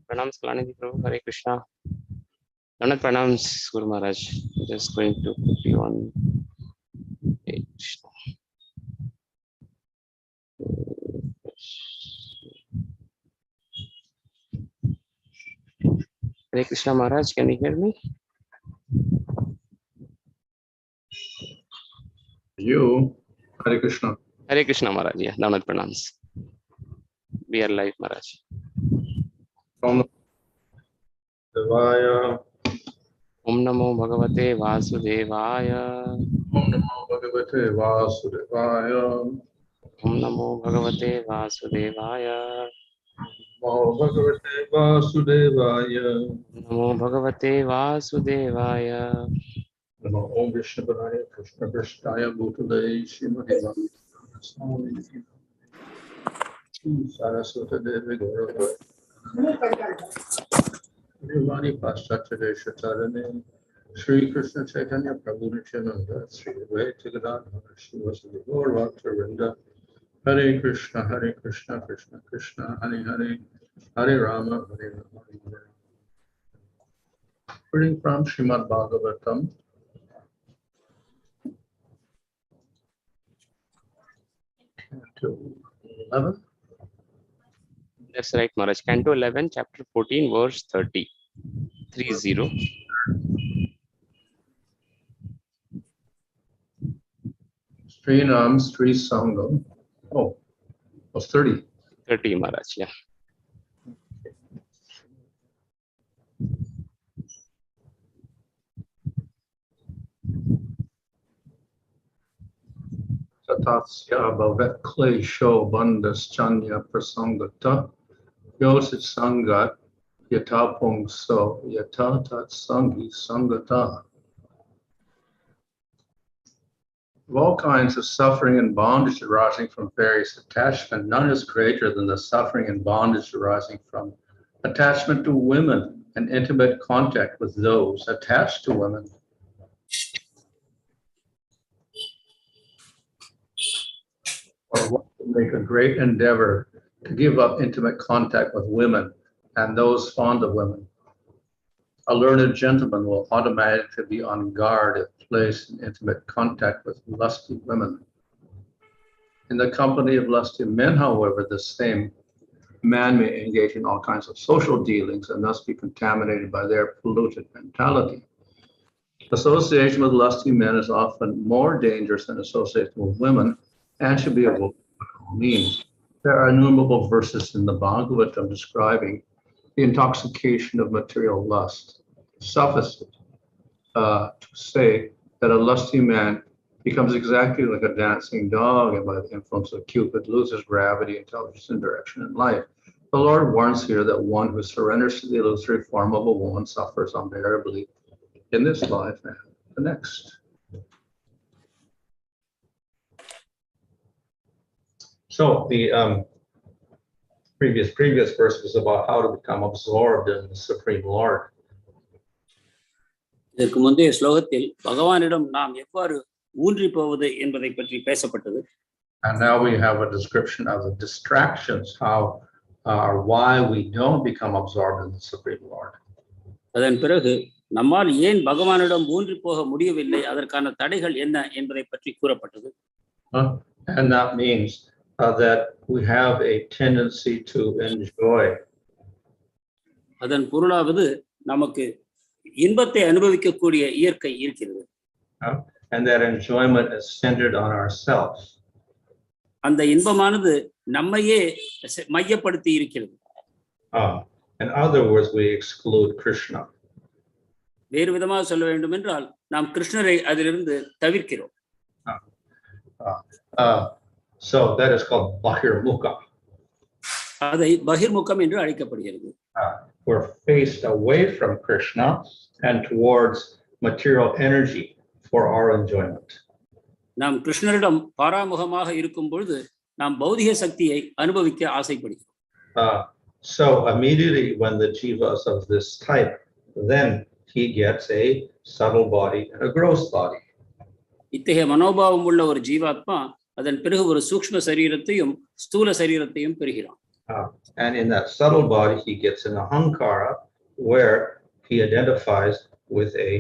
Pranams Kalanidhi Prabhu, Hare Krishna. Donat Pranams Guru Maharaj. I'm just going to put you on page. Hare Krishna Maharaj, can you hear me? You, Hare Krishna. Hare Krishna Maharaj, yeah, Donat Pranams. We are live, Maharaj. Om Devaya. Om Namo Bhagavate Vasudevaya. Om Namo Bhagavate Vasudevaya. Om Namo Bhagavate Vasudevaya. Namo Bhagavate Vasudevaya. Namo Bhagavate Vasudevaya. Namo Om Vishnupadaya Krishna Krishnaya Bhutale Srimati Bhagavate Saraswata Devi Gaurava Vimani Paschatya Deshatarane Sri Krishna Chaitanya Prabhu Nityananda Sri Advaita Gadadhara Srivasadi Gaur Bhakta-vrinda Hare Krishna Krishna Krishna Hare Hare Hare Rama Hare Rama Hare Rama. Reading from Srimad Bhāgavatam. Canto 11. That's right, Maharaj. Canto 11, chapter 14, verse 30. 30. Synonyms, Sangam. Oh, was 30. 30, Maharaj, yeah. Tathāsya bhavet kleśo bandhaś anya-prasaṅgataḥ yoṣit-saṅgād yathā puṁso yathā tat-saṅgi-saṅgataḥ. Of all kinds of suffering and bondage arising from various attachment, none is greater than the suffering and bondage arising from attachment to women and intimate contact with those attached to women. Or one can make a great endeavor to give up intimate contact with women and those fond of women. A learned gentleman will automatically be on guard if placed in intimate contact with lusty women. In the company of lusty men, however, the same man may engage in all kinds of social dealings and thus be contaminated by their polluted mentality. Association with lusty men is often more dangerous than association with women and should be avoided by all means. There are innumerable verses in the Bhāgavatam describing the intoxication of material lust. Suffice it to say that a lusty man becomes exactly like a dancing dog and by the influence of Cupid loses gravity, intelligence, and direction in life. The Lord warns here that one who surrenders to the illusory form of a woman suffers unbearably in this life and the next. So the previous verse was about how to become absorbed in the Supreme Lord. இதற்கு முந்தைய ஸ்லோகத்தில் பகவானிடம் நாம் எவ்வாறு ஊன்றி போவது என்பதை பற்றி பேசப்பட்டது. And now we have a description of the distractions, how or why we don't become absorbed in the Supreme Lord. அதன் பிறகு நம்மால் ஏன் பகவானிடம் ஊன்றி போக முடியவில்லை, அதற்கான தடைகள் என்ன என்பதை பற்றி கூறப்பட்டது. And that means that we have a tendency to enjoy. அதன் பொருளாவது நமக்கு இன்பத்தை அனுபவிக்கக்கூடிய இயற்கை இருக்கிறது. And that enjoyment is centered on ourselves. அந்த இன்பமானது நம்மையே மையப்படுத்தி இருக்கிறது. In other words, we exclude Krishna. வேறு விதமாக சொல்ல வேண்டும் என்றால் நாம் கிருஷ்ணரை அதிலிருந்து தவிர்க்கிறோம். So that is called bahirmukha. அதை பகிர்முகம் என்று அழைக்கப்படுகிறது. We're faced away from Krishna and towards material energy for our enjoyment. நாம் கிருஷ்ணரிடம் பாராமுகமாக இருக்கும் பொழுது நாம் பௌதிக சக்தியை அனுபவிக்க ஆசைப்படுகிறோம். So immediately when the jivas of this type, then he gets a subtle body and a gross body. இத்தகைய மனோபாவம் உள்ள ஒரு ஜீவாத்மா அதன் பிறகு ஒரு சூக்ஷ்ம சரீரத்தையும் ஸ்தூல சரீரத்தையும் பெறுகிறான். And in that subtle body, he gets an ahankara, where he identifies with a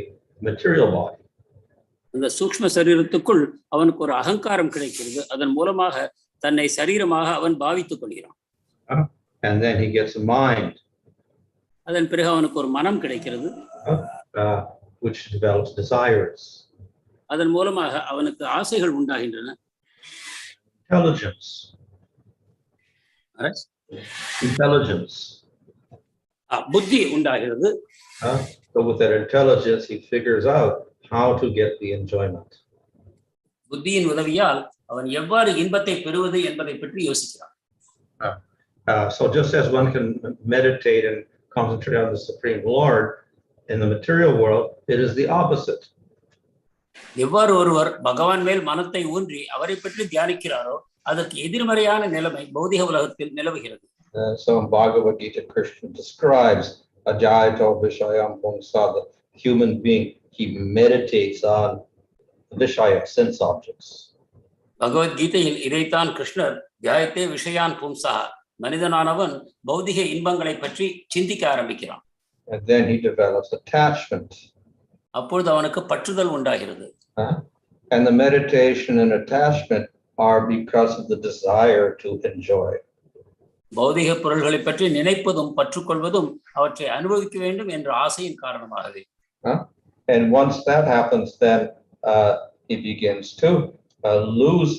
material body. அந்த சூக்ஷ்ம சரீரத்துக்குள் அவனுக்கு ஒரு அகங்காரம் கிடைக்கிறது. அதன் மூலமாக தன்னை சரீரமாக அவன் பாவித்துக் கொள்கிறான். And then he gets a mind. அதன் பிறகு அவனுக்கு ஒரு மனம் கிடைக்கிறது. Which develops desires. அதன் மூலமாக அவனுக்கு ஆசைகள் உண்டாகின்றன. Intelligence. Intelligence. புத்தி உண்டாகிறது. So with that intelligence, he figures out how to get the enjoyment. புத்தியின் உதவியால் அவன் எவ்வாறு இன்பத்தை பெறுவது என்பதை பற்றி யோசிக்கிறான். So just as one can meditate and concentrate on the Supreme Lord, in the material world, it is the opposite. எவ்வாறு ஒருவர் பகவான் மேல் மனத்தை ஊன்றி அவரை பற்றி தியானிக்கிறாரோ அதற்கு எதிர்மறையான நிலைமை பௌதிக உலகத்தில் நிலவுகிறது. So in Bhāgavatam, Krishna describes ajayata vishayam puṁsaḥ, the human being, he meditates on vishaya, sense objects. பகவத்கீதையில் இதைத்தான் கிருஷ்ணர் ஜாயத்தே விஷயான் பும்சஹ, மனிதனானவன் பௌதிக இன்பங்களை பற்றி சிந்திக்க ஆரம்பிக்கிறான். And then he develops attachment. அப்பொழுது அவனுக்கு பற்றுதல் உண்டாகிறது. And the meditation and attachment are because of the desire to enjoy. பௌதிக பொருள்களை பற்றி நினைப்பதும் பற்றுக்கொள்வதும் அவற்றை அனுபவிக்க வேண்டும் என்ற ஆசையின் காரணமாகவே. And once that happens, then he begins to lose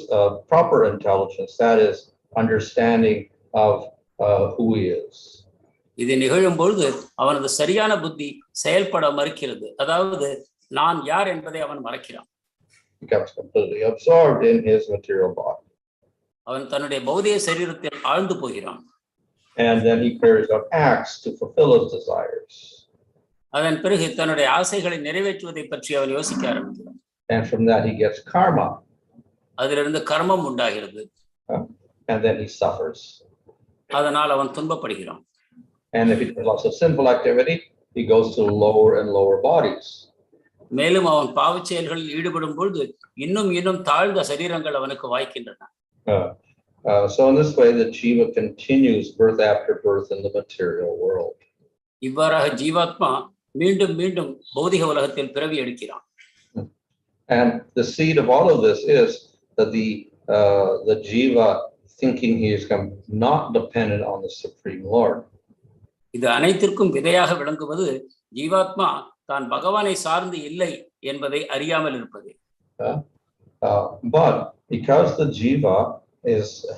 proper intelligence, that is, understanding of who he is. இது நிகழும் பொழுது அவனது சரியான புத்தி செயல்பட மறுக்கிறது. அதாவது நான் யார் என்பதை அவன் மறக்கிறான். Becomes completely absorbed in his material body. அவன் தன்னுடைய பௌதிக சரீரத்தில் ஆழ்ந்து போகிறான். And then he carries out acts to fulfill his desires. அதன் பிறகு தன்னுடைய ஆசைகளை நிறைவேற்றுவதை பற்றி அவன் யோசிக்க ஆரம்பிக்கிறான். And from that he gets karma. அதிலிருந்து கர்மம் உண்டாகிறது. And then he suffers. அதனால் அவன் துன்பப்படுகிறான். And if he does lots of sinful activity, he goes to lower and lower bodies. மேலும் அவன் பாவச் செயல்களில் ஈடுபடும் பொழுது இன்னும் இன்னும் தாழ்ந்த சரீரங்கள் அவனுக்கு வாய்க்கின்றன. So in this way, the jiva continues birth after birth in the material world. இவ்வாறாக ஜீவாத்மா மீண்டும் மீண்டும் பௌதிக உலகத்தில் பிறவி எடுக்கிறான். And the seed of all of this is that the jiva thinking he is not dependent on the Supreme Lord. இது அனைத்திற்கும் விதையாக விளங்குவது ஜீவாத்மா தான் பகவானை சார்ந்து இல்லை என்பதை அறியாமல் இருப்பது. But because the jiva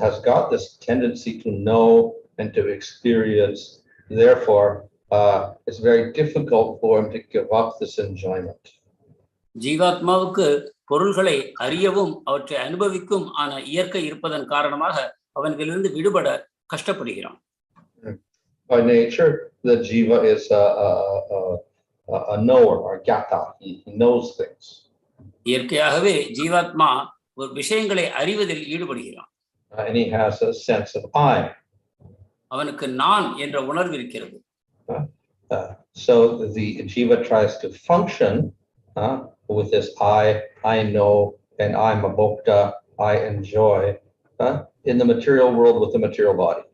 has got this tendency to know and to experience, therefore it's very difficult for him to give up this enjoyment. ஜீவாத்மாவுக்கு பொருள்களை அறியவும் அவற்றை அனுபவிக்கும் ஆன இயற்கை இருப்பதன் காரணமாக அவன் இதிலிருந்து விடுபட கஷ்டப்படுகிறான். By nature, the jiva is a knower or yathā. He knows things. இயற்கையாகவே ஜீவாத்மா ஒரு விஷயங்களை அறிவதில் ஈடுபடுகிறான். And he has a sense of I. அவனுக்கு நான் என்ற உணர்வு இருக்கிறது. So the jiva tries to function with this I know, and I'm a bhokta, I enjoy, in the material world with the material body.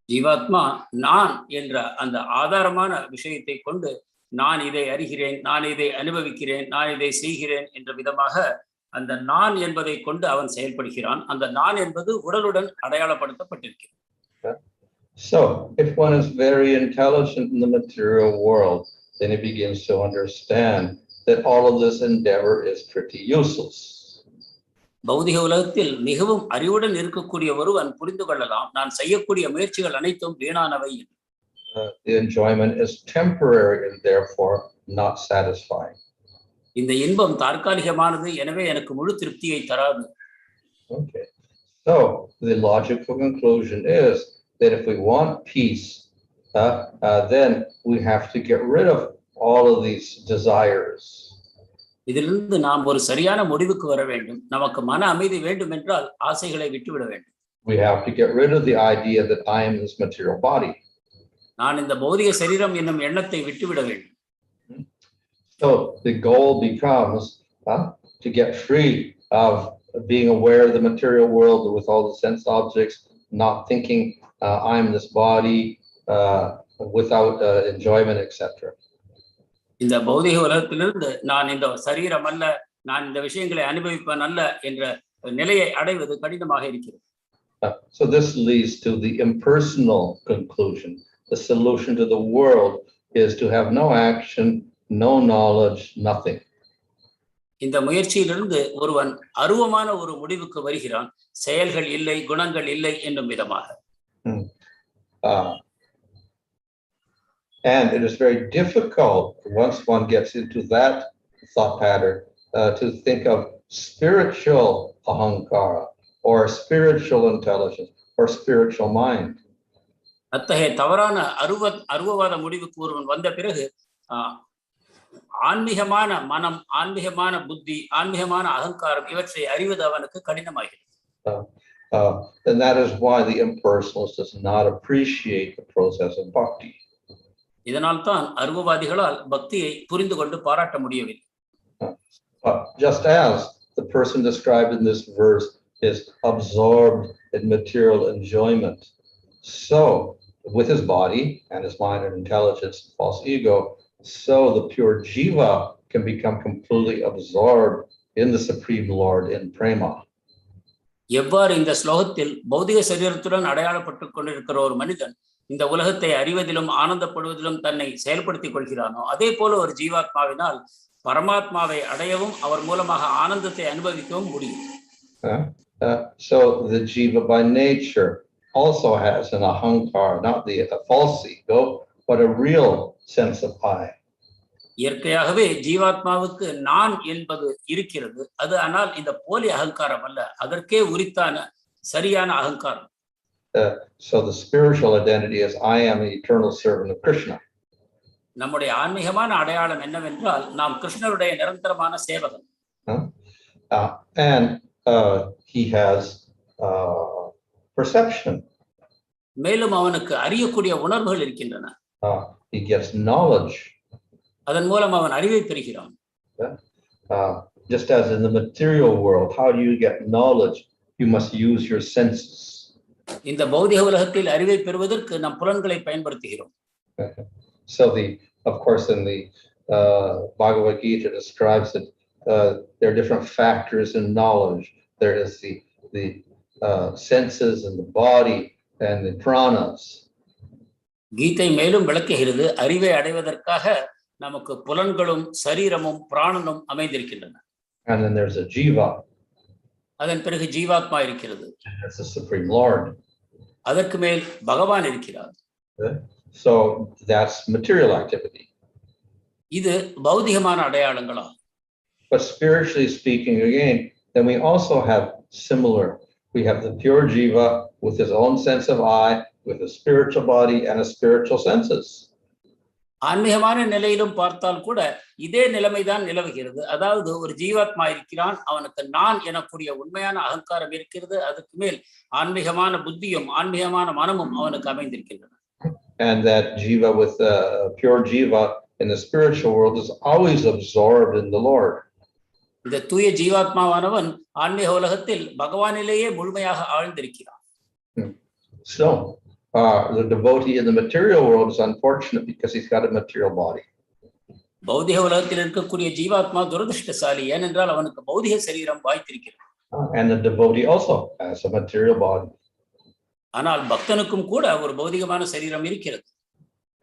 ஜீவாத்மா நான் என்ற அந்த ஆதாரமான விஷயத்தை கொண்டு நான் இதை அறிகிறேன், நான் இதை அனுபவிக்கிறேன், நான் இதை செய்கிறேன் என்ற விதமாக அந்த நான் என்பதை கொண்டு அவன் செயல்படுகிறான். அந்த நான் என்பது உடலுடன் அடையாளப்படுத்தப்பட்டிருக்கிறது. So if one is very intelligent in the material world, then he begins to understand that all of this endeavor is pretty useless. பௌதிக உலகத்தில் மிகவும் அறிவுடன் இருக்கக்கூடிய ஒருவன் புரிந்து கொள்ளலாம், நான் செய்யக்கூடிய முயற்சிகள் அனைத்தும் வீணானவை. The enjoyment is temporary and therefore not satisfying. இந்த இன்பம் தற்காலிகமானது, எனவே எனக்கு முழு திருப்தியை தராது. Okay. So the logical conclusion is that if we want peace, then we have to get rid of all of these desires. இதிலிருந்து நாம் ஒரு சரியான முடிவுக்கு வர வேண்டும். நமக்கு மன அமைதி வேண்டும் என்றால் ஆசைகளை விட்டுவிட வேண்டும். We have to get rid of the idea that I am this material body. நான் இந்த பௌதிக சரீரம் என்னும் எண்ணத்தை விட்டுவிட வேண்டும். So the goal becomes to get free of being aware of the material world with all the sense objects, not thinking I am this body without enjoyment, etc. இந்த பௌதிக உலகத்திலிருந்து நான் இந்த சரீரம் அல்ல, நான் இந்த விஷயங்களை அனுபவிப்பேன் அல்ல என்ற நிலையை அடைவது கடினமாக இருக்கிறது. So this leads to the impersonal conclusion. The solution to the world is to have no action, no knowledge, nothing. இந்த முயற்சியிலிருந்து ஒருவன் அருவமான ஒரு முடிவுக்கு வருகிறான். செயல்கள் இல்லை, குணங்கள் இல்லை என்னும் விதமாக. And it is very difficult once one gets into that thought pattern to think of spiritual ahankara or spiritual intelligence or spiritual mind. அத்தகைய தவறான அருவவாத முடிவுக்கு ஒருவன் வந்த பிறகு ஆன்மீகமான மனம், ஆன்மீகமான புத்தி, ஆன்மீகமான அகங்காரம் இவற்றை அறிவது அவனுக்கு கடினமாகிறது. And that is why the impersonalist does not appreciate the process of bhakti. இதனால் தான் அருவவாதிகளால் பக்தியை புரிந்து கொண்டு பாராட்ட முடியவில்லை. Just as the person described in this verse is absorbed in material enjoyment, so with his body and his mind and intelligence, false ego, so the pure jiva can become completely absorbed in the Supreme Lord in prema. எவ்வாறு இந்த ஸ்லோகத்தில் பௌதிக சரீரத்துடன் அடையாளப்பட்டுக் கொண்டிருக்கிற ஒரு மனிதன் இந்த உலகத்தை அறிவதிலும் ஆனந்தப்படுவதிலும் தன்னை செயல்படுத்திக் கொள்கிறானோ, அதே போல ஒரு ஜீவாத்மாவினால் பரமாத்மாவை அடையவும் அவர் மூலமாக ஆனந்தத்தை அனுபவிக்கவும் முடியும். So the jiva by nature also has an ahankara, not the false ego, but a real sense of I. இயற்கையாகவே ஜீவாத்மாவுக்கு நான் என்பது இருக்கிறது. அது ஆனால் இந்த போலி அகங்காரம் அல்ல, அதற்கே உரித்தான சரியான அகங்காரம். So the spiritual identity is I am an eternal servant of Krishna. நம்முடைய ஆன்மீகமான அடையாளம் என்னவென்றால் நாம் கிருஷ்ணருடைய நிரந்தரமான சேவகன். And he has perception. மேலும் அவனுக்கு அறியக்கூடிய உணர்வுகள் இருக்கின்றன. He gets knowledge. அதன் மூலம் அவன் அறிவை பெறுகிறான். Just as in the material world, how do you get knowledge? You must use your senses. இந்த பௌதிக உலகத்தில் அறிவை பெறுவதற்கு நாம் புலன்களை பயன்படுத்துகிறோம். So of course, in the Bhagavad Gita describes that there are different factors in knowledge. There is the senses and the body and the pranas. கீதை மேலும் விளக்குகிறது, அறிவை அடைவதற்காக நமக்கு புலன்களும் சரீரமும் பிராணனும் அமைந்திருக்கின்றன. And then there's a jiva. அதன் பிறகு ஜீவாத்மா இருக்கிறது. That's the Supreme Lord. அதற்கு மேல் பகவான் இருக்கிறார். So that's material activity. இது பௌதிகமான அடையாளங்களா? But spiritually speaking, again, then we also have similar. We have the pure jiva with his own sense of I, with a spiritual body and a spiritual senses. ஆன்மீகமான நிலையிலும் பார்த்தால் கூட இதே நிலைமைதான் நிலவுகிறது. அதாவது ஒரு ஜீவாத்மா இருக்கிறான், அவனுக்கு நான் எனக்கூடிய உண்மையான அகங்காரம் இருக்கிறது, அதுக்கு மேல் ஆன்மீகமான புத்தியும் ஆன்மீகமான மனமும் அவனுக்கு அமைந்திருக்கின்றன. And that jiva with pure jiva in the spiritual world is always absorbed in the Lord. இந்த தூய ஜீவாத்மாவானவன் ஆன்மீக உலகத்தில் பகவானிலேயே முழுமையாக ஆழ்ந்திருக்கிறான். So the devotee in the material world is unfortunate because he's got a material body. பௌதிக உலகத்தில் இருக்கக்கூடிய ஜீவாத்மா துரதிருஷ்டசாலி, ஏனென்றால் அவனுக்கு பௌதிக சரீரம் வாய்த்திருக்கிறது. And the devotee also has a material body. ஆனால் பக்தனுக்கும் கூட ஒரு பௌதிகமான சரீரம் இருக்கிறது.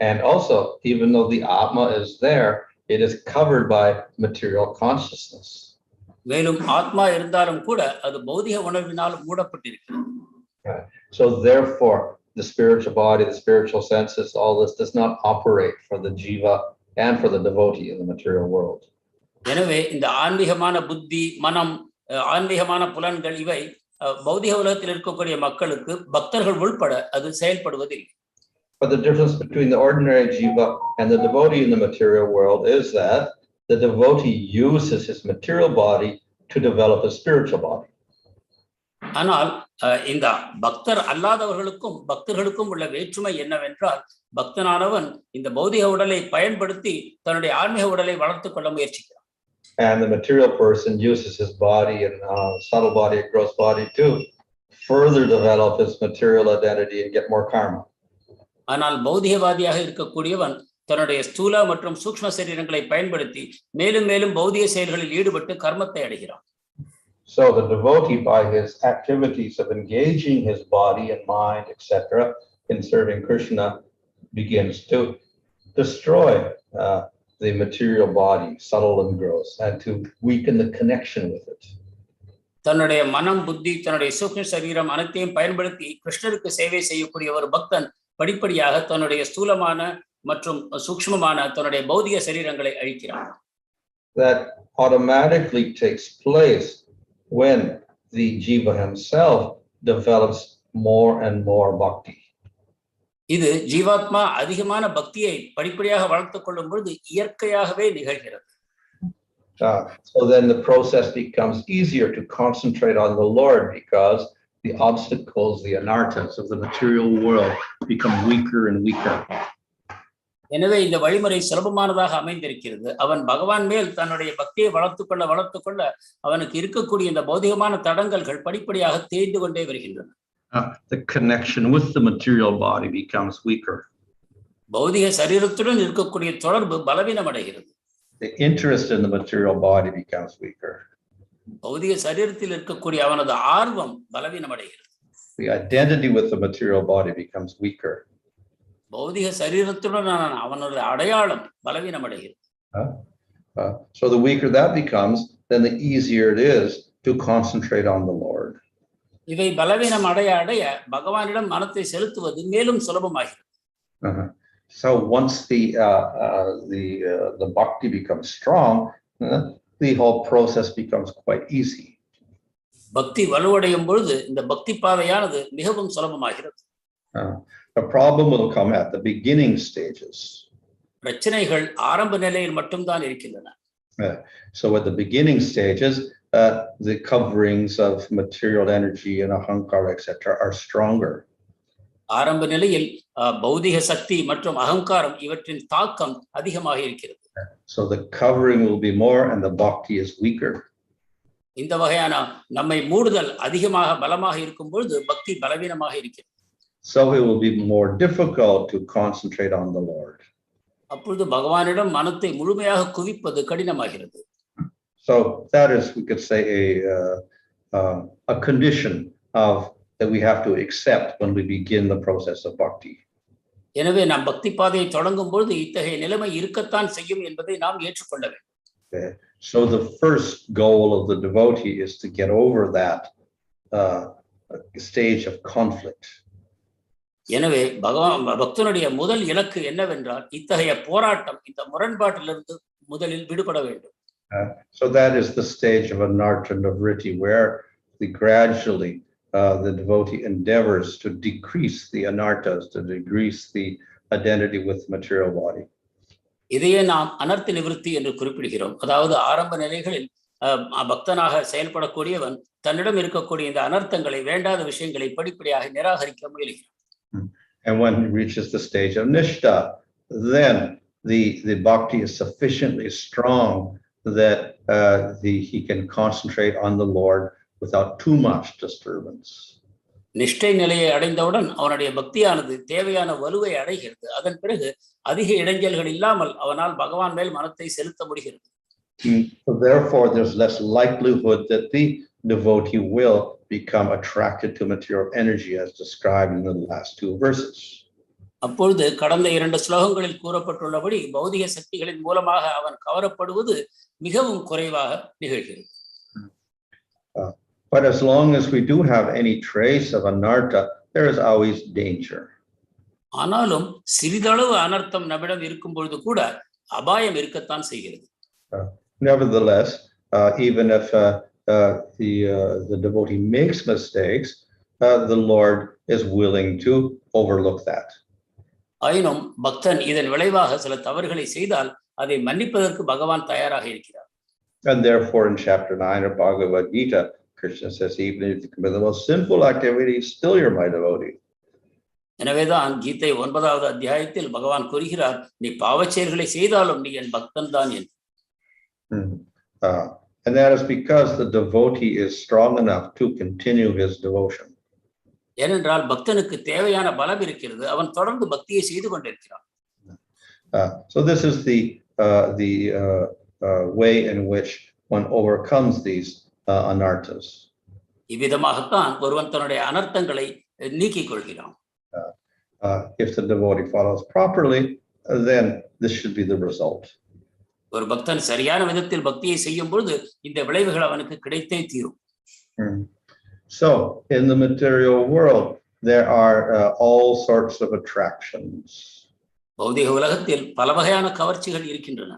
And also, even though the atma is there, it is covered by material consciousness. மேலும் ஆத்மா இருந்தாலும் கூட அது பௌதிக உணர்வினால் மூடப்பட்டிருக்கிறது. So therefore, the spiritual body, the spiritual senses, all this does not operate for the jiva and for the devotee in the material world. எனவே இந்த ஆன்மீகமான புத்தி, மனம், ஆன்மீகமான புலன்கள் இவை பௌதிக உலகத்தில் இருக்கக்கூடிய மக்களுக்கு பக்தர்கள் உள்பட அது செயல்படுவதில்லை. But the difference between the ordinary jiva and the devotee in the material world is that the devotee uses his material body to develop a spiritual body. ஆனால் இந்த பக்தர் அல்லாதவர்களுக்கும் பக்தர்களுக்கும் உள்ள வேற்றுமை என்னவென்றால், பக்தனானவன் இந்த பௌதிக உடலை பயன்படுத்தி தன்னுடைய ஆன்மீக உடலை வளர்த்துக் கொள்ள முயற்சிக்கிறான். And the material person uses his body and subtle body and gross body too further develop his material identity and get more karma. ஆனால் பௌதிகவாதியாக இருக்கக்கூடியவன் தன்னுடைய ஸ்தூல மற்றும் சூக்ஷ்ம சரீரங்களை பயன்படுத்தி மேலும் மேலும் பௌதிக செயல்களில் ஈடுபட்டு கர்மத்தை அடைகிறான். So the devotee, by his activities of engaging his body and mind, etc., in serving Krishna, begins to destroy the material body, subtle and gross, and to weaken the connection with it. தன்னுடைய மனம், புத்தி, தன்னுடைய சூக்ஷ்ம சரீரம் அனைத்தையும் பயன்படுத்தி கிருஷ்ணருக்கு சேவை செய்யக்கூடிய ஒரு பக்தன் படிப்படியாக தன்னுடைய ஸ்தூலமான மற்றும் சூக்ஷ்மமான தன்னுடைய பௌதிக சரீரங்களை அழிக்கிறான். That automatically takes place when the jiva himself develops more and more bhakti. இது ஜீவாத்மா அதிகமான பக்தியை படிப்படியாக வளர்த்துக் கொள்ளும் பொழுது இயற்கையாகவே நிகழ்கிறது. So then the process becomes easier to concentrate on the Lord because the obstacles, the anarthas of the material world become weaker and weaker. எனவே இந்த வழிமுறை சுலபமானதாக அமைந்திருக்கிறது. அவன் பகவான் மேல் தன்னுடைய பக்தியை வளர்த்துக்கொள்ள அவனுக்கு இருக்கக்கூடிய இந்த பௌதிகமான தடங்கல்கள் படிப்படியாக தேய்ந்து கொண்டே வருகின்றன. The connection with the material body becomes weaker. பௌதிக சரீரத்துடன் இருக்கக்கூடிய தொடர்பு பலவீனம் அடைகிறது. The interest in the material body becomes weaker. பௌதிக சரீரத்தில் இருக்கக்கூடிய அவனது ஆர்வம் பலவீனம் அடைகிறது. The identity with the material body becomes weaker. பௌதிக சரீரத்துடனான அவனது அடையாளம் பலவீனம் அடைகிறது. So the weaker that becomes, then the easier it is to concentrate on the Lord. இவை பலவீனம் அடைய பகவானிடம் மனத்தை செலுத்துவது மேலும் சுலபமாகிறது. So once the bhakti becomes strong, the whole process becomes quite easy. பக்தி வலுவடையும் பொழுது இந்த பக்தி பாதையானது மிகவும் சுலபமாகிறது. The problem will come at the beginning stages. பிரச்சனைகள் ஆரம்ப நிலையில் மட்டும்தான் இருக்கின்றன. So at the beginning stages, the coverings of material energy and ahankara, etc., are stronger. ஆரம்ப நிலையில் பௌதிக சக்தி மற்றும் அகங்காரம் இவற்றின் தாக்கம் அதிகமாக இருக்கிறது. So the covering will be more and the bhakti is weaker. இந்த வகையான நம்மை மூடுதல் அதிகமாக பலமாக இருக்கும் பொழுது பக்தி பலவீனமாக இருக்கிறது. So it will be more difficult to concentrate on the Lord. அப்பொழுது பகவானிடம் மனத்தை முழுமையாக குவிப்பது கடினமாகிறது. So that is, we could say, a condition of that we have to accept when we begin the process of bhakti. எனவே நாம் பக்தி பாதையை தொடங்கும் பொழுது இத்தகைய நிலைமை இருக்கத்தான் செய்யும் என்பதை நாம் ஏற்றுக்கொள்ள வேண்டும். So the first goal of the devotee is to get over that stage of conflict. எனவே பக்தனுடைய முதல் இலக்கு என்னவென்றால் இத்தகைய போராட்டம், இந்த முரண்பாட்டிலிருந்து முதலில் விடுபட வேண்டும். So that is the stage of anartha nivrthi, where gradually the devotee endeavors to decrease the anarthas, to decrease the identity with the material body. இதையே நாம் அனர்த்த நிவர்த்தி என்று குறிப்பிடுகிறோம். அதாவது ஆரம்ப நிலைகளில் பக்தனாக செயல்படக்கூடியவன் தன்னிடம் இருக்கக்கூடிய இந்த அனர்த்தங்களை, வேண்டாத விஷயங்களை படிப்படியாக நிராகரிக்க முயல்கிறான். And when he reaches the stage of nistha, then the bhakti is sufficiently strong that he can concentrate on the Lord without too much disturbance. நிஷ்டை நிலையை அடைந்தவுடன் அவனுடைய பக்தியானது தேவையான வலுவை அடைகிறது. அதன் பிறகு அதிக இடைஞ்சல்கள் இல்லாமல் அவனால் பகவான் மேல் மனத்தை செலுத்த முடிகிறது. So therefore, there's less likelihood that the devotee will become attracted to material energy, as described in the last two verses. அப்பொழுது கடந்த 2 ஸ்லோகங்களில் கூறப்பட்டுள்ளபடி பௌதிக சக்திகளின் மூலமாக அவன் கவரப்படுவது மிகவும் குறைவாக நிகழ்கிறது. But as long as we do have any trace of anartha, there is always danger. ஆனாலும் சிறிதளவு அனர்த்தம் நம்மிடம் இருக்கும் பொழுது கூட அபாயம் இருக்கத்தான் செய்கிறது. Nevertheless, even if the devotee makes mistakes, the Lord is willing to overlook that. ஆயினும் பக்தன் இதன் விளைவாக சில தவறுகளை செய்தால் அதை மன்னிப்பதற்கு பகவான் தயாராக இருக்கிறார். And therefore, in chapter 9 of Bhāgavatam, Krishna says, even if you commit the most sinful activity, still you're my devotee. எனவேதான் கீதை 9வது அத்தியாயத்தில் பகவான் கூறுகிறார், நீ பாவச் செயல்களை செய்தாலும் நீ என் பக்தன் தான் என்று. And that is because the devotee is strong enough to continue his devotion. ஏனென்றால் பக்தனுக்கு தேவையான பலம் இருக்கிறது, அவன் தொடர்ந்து பக்தியை செய்து கொண்டிருக்கிறான். So this is the way in which one overcomes these anarthas. இவ்விதமாகத்தான் ஒருவன் தன்னுடைய அனர்த்தங்களை நீக்கிக் கொள்கிறான். If the devotee follows properly, then this should be the result. ஒரு பக்தன் சரியான விதத்தில் பக்தியை செய்யும் பொழுது இந்த விளைவுகள் அவனுக்கு கிடைத்தே தீரும். So in the material world there are all sorts of attractions. பௌதிக உலகத்தில் பல வகையான கவர்ச்சிகள் இருக்கின்றன.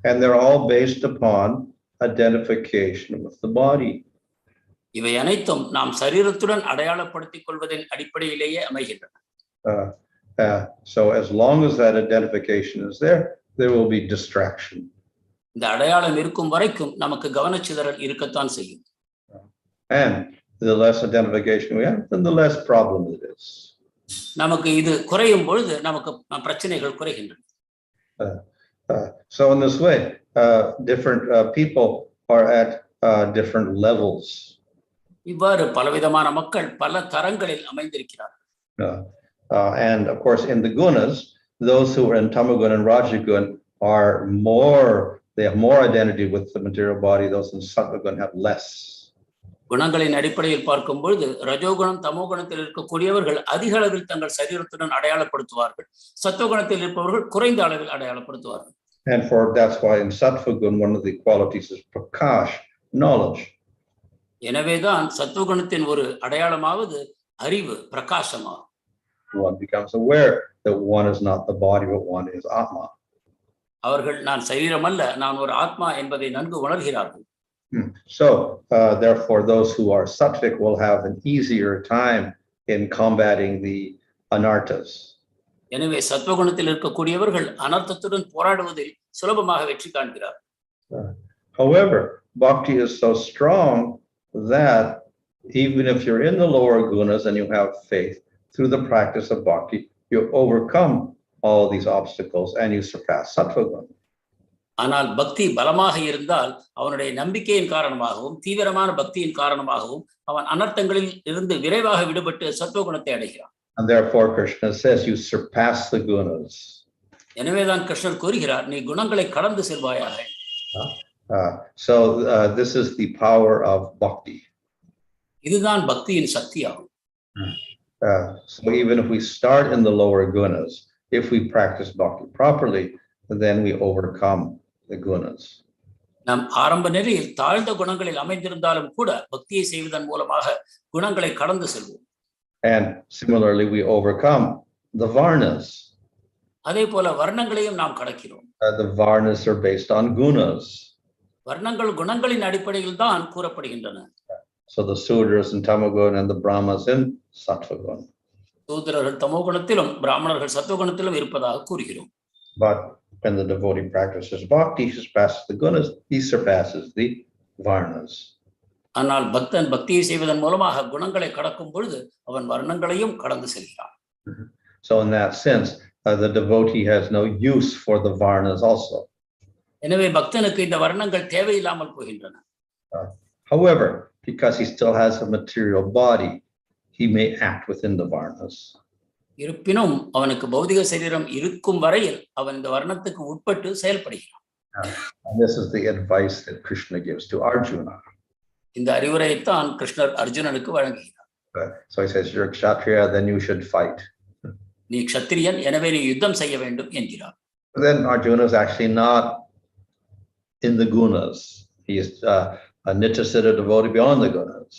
And they're all based upon identification with the body. இவை அனைத்தும் நாம் சரீரத்துடன் அடையாளப்படுத்திக் கொள்வதன் அடிப்படையிலேயே அமைகின்றன. So as long as that identification is there, there will be distraction. இந்த அடையாளம் இருக்கும் வரைக்கும் நமக்கு கவனச்சிதறல் இருக்கத்தான் செய்யும். And the less identification we have, then the less problem it is. நமக்கு இது குறையும் பொழுது நமக்கு பிரச்சனைகள் குறைகின்றன. So in this way, different people are at different levels. இவ்வாறு பலவிதமான மக்கள் பல தரங்களில் அமைந்திருக்கிறார்கள். And of course, in the gunas, those who are in tamagun and rajagun are they have more identity with the material body. Those in sattvagun have less. குணங்களின் அடிப்படையில் பார்க்கும் பொழுது ரஜோகுணம் தமோகுணத்தில் இருக்கக்கூடியவர்கள் அதிக அளவில் தங்கள் சரீரத்துடன் அடையாளப்படுத்துவார்கள், சத்துவகுணத்தில் இருப்பவர்கள் குறைந்த அளவில் அடையாளப்படுத்துவார்கள். And that's why in sattvagun one of the qualities is prakash, knowledge. எனவேதான் சத்துவகுணத்தின் ஒரு அடையாளமாவது அறிவு, பிரகாசமாகும். One becomes aware that one is not the body, but one is atma. அவர்கள் நான் சரீரம் அல்ல, நான் ஒரு ஆத்மா என்பதை நன்கு உணர்கிறார்கள். So therefore those who are sattvic will have an easier time in combating the anarthas. எனவே சத்துவகுணத்தில் இருக்கக்கூடியவர்கள் அனர்த்தத்துடன் போராடுவதில் சுலபமாக வெற்றி காண்கிறார்கள். However, bhakti is so strong that even if you're in the lower gunas and you have faith, through the practice of bhakti, you overcome all these obstacles and you surpass sattva-guna. ஆனால் பக்தி பலமாக இருந்தால் அவனுடைய நம்பிக்கையின் காரணமாகவும் தீவிரமான பக்தியின் காரணமாகவும் அவன் அனர்த்தங்களில் இருந்து விரைவாக விடுபட்டு சத்துவகுணத்தை அடைகிறான். And therefore Krishna says you surpass the gunas. எனவேதான் கிருஷ்ணர் கூறுகிறார், நீ குணங்களை கடந்து செல்வாயாக. So this is the power of bhakti. இதுதான் பக்தியின் சக்தியாகும். So even if we start in the lower gunas, if we practice bhakti properly, then we overcome the gunas. நாம் ஆரம்ப நிலையில் தாழ்ந்த குணங்களில் அமைந்திருந்தாலும் கூட பக்தியை செய்வதன் மூலமாக குணங்களை கடந்து செல்வோம். And similarly we overcome the varnas. அதே போல வர்ணங்களையும் நாம் கடக்கிறோம். The varnas are based on gunas. வர்ணங்கள் குணங்களின் அடிப்படையில் தான் கூறப்படுகின்றன. So the sudras in tamagun and the brahmas in sattvagun. சூத்ரர்கள் தமோகுணத்திலும் பிராமணர்கள் சத்துவகுணத்திலும் இருப்பதாக கூறுகிறோம். But when the devotee practices bhakti, he surpasses the gunas, he surpasses the varnas. ஆனால் பக்தன் பக்தியை செய்வதன் மூலமாக குணங்களை கடக்கும் பொழுது அவன் வர்ணங்களையும் கடந்து செல்கிறான். So in that sense, the devotee has no use for the varnas also. எனவே பக்தனுக்கு இந்த வர்ணங்கள் தேவையில்லாமல் போகின்றன. However, because he still has a material body, he may act within the varnas. இருப்பினும் அவனுக்கு பௌதிக சரீரம் இருக்கும் வரையில் அவன் இந்த வர்ணத்துக்கு உட்பட்டு செயல்படுகிறான். And this is the advice that Krishna gives to Arjuna. இந்த அறிவுரையைத்தான் கிருஷ்ணர் அர்ஜுனனுக்கு வழங்குகிறார். So he says, you're a kshatriya, then you should fight. நீ க்ஷத்திரியன், எனவே நீ யுத்தம் செய்ய வேண்டும் என்கிறார். Then Arjuna is actually not in the gunas. He is a nitya-siddha devotee beyond the gunas.